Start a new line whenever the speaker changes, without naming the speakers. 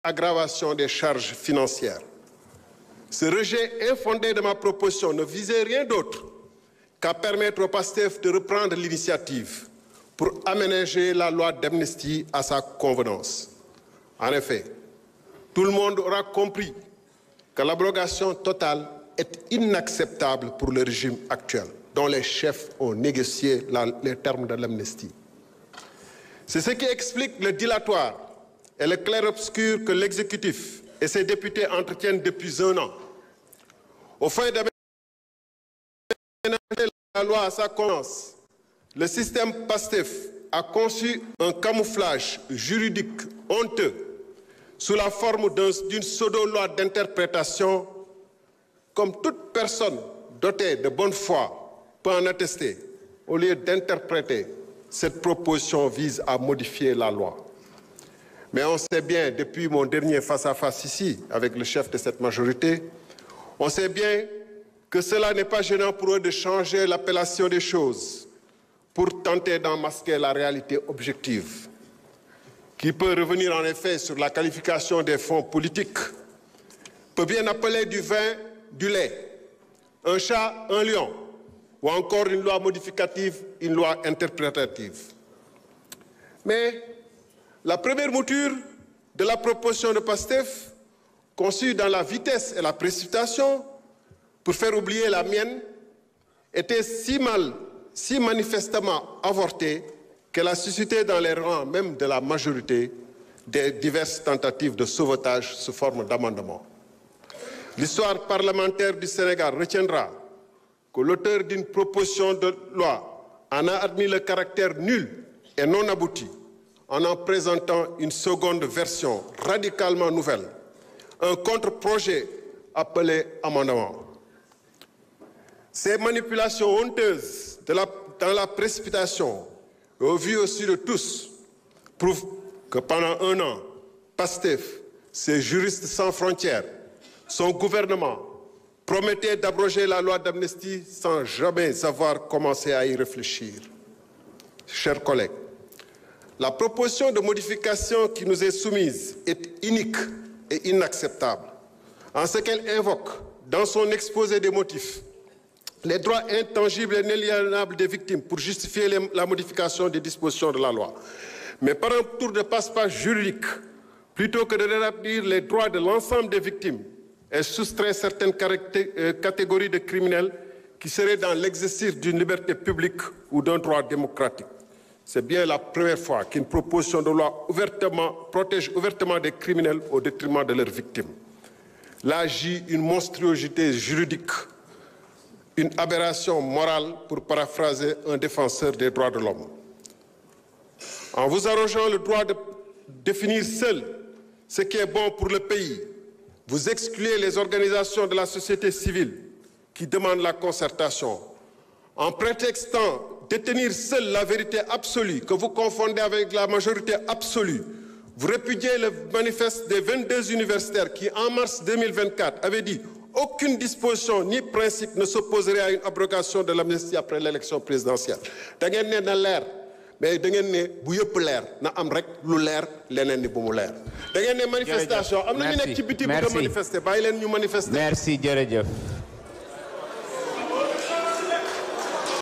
aggravation des charges financières. Ce rejet infondé de ma proposition ne visait rien d'autre qu'à permettre au PASTEF de reprendre l'initiative pour aménager la loi d'amnistie à sa convenance. En effet, tout le monde aura compris que l'abrogation totale est inacceptable pour le régime actuel, dont les chefs ont négocié les termes de l'amnistie. C'est ce qui explique le dilatoire et le clair-obscur que l'exécutif et ses députés entretiennent depuis un an. Au fin d'aménager la loi à sa convenance, le système PASTEF a conçu un camouflage juridique honteux sous la forme d'une pseudo-loi d'interprétation, comme toute personne dotée de bonne foi peut en attester. Au lieu d'interpréter, cette proposition vise à modifier la loi. Mais on sait bien, depuis mon dernier face-à-face ici, avec le chef de cette majorité, on sait bien que cela n'est pas gênant pour eux de changer l'appellation des choses pour tenter d'en masquer la réalité objective, qui peut revenir en effet sur la qualification des fonds politiques, peut bien appeler du vin, du lait, un chat, un lion, ou encore une loi modificative, une loi interprétative. Mais la première mouture de la proposition de PASTEF, conçue dans la vitesse et la précipitation, pour faire oublier la mienne, était si manifestement avortée qu'elle a suscité dans les rangs même de la majorité des diverses tentatives de sauvetage sous forme d'amendement. L'histoire parlementaire du Sénégal retiendra que l'auteur d'une proposition de loi en a admis le caractère nul et non abouti en présentant une seconde version radicalement nouvelle, un contre-projet appelé amendement. Ces manipulations honteuses dans la précipitation, au vu aussi de tous, prouvent que pendant un an, PASTEF, ses juristes sans frontières, son gouvernement promettait d'abroger la loi d'amnistie sans jamais avoir commencé à y réfléchir. Chers collègues, la proposition de modification qui nous est soumise est inique et inacceptable, en ce qu'elle invoque, dans son exposé des motifs, les droits intangibles et inaliénables des victimes pour justifier la modification des dispositions de la loi. Mais par un tour de passe-passe juridique, plutôt que de rétablir les droits de l'ensemble des victimes, elle soustrait certaines catégories de criminels qui seraient dans l'exercice d'une liberté publique ou d'un droit démocratique. C'est bien la première fois qu'une proposition de loi protège ouvertement des criminels au détriment de leurs victimes. Là agit une monstruosité juridique, une aberration morale, pour paraphraser un défenseur des droits de l'homme. En vous arrogeant le droit de définir seul ce qui est bon pour le pays, vous excluez les organisations de la société civile qui demandent la concertation. En prétextant détenir seule la vérité absolue, que vous confondez avec la majorité absolue, vous répudiez le manifeste des 22 universitaires qui, en mars 2024, avaient dit aucune disposition ni principe ne s'opposerait à une abrogation de l'amnistie après l'élection présidentielle. Da ngeen ne na leer, mais da ngeen ne bu yëpp leer na am rek lu leer leneen ni bu mu leer. Da ngeen ne manifestation am na ñu nekk ci biti bu manifester bàyyi leen ñu manifester.
Merci jërëjëf.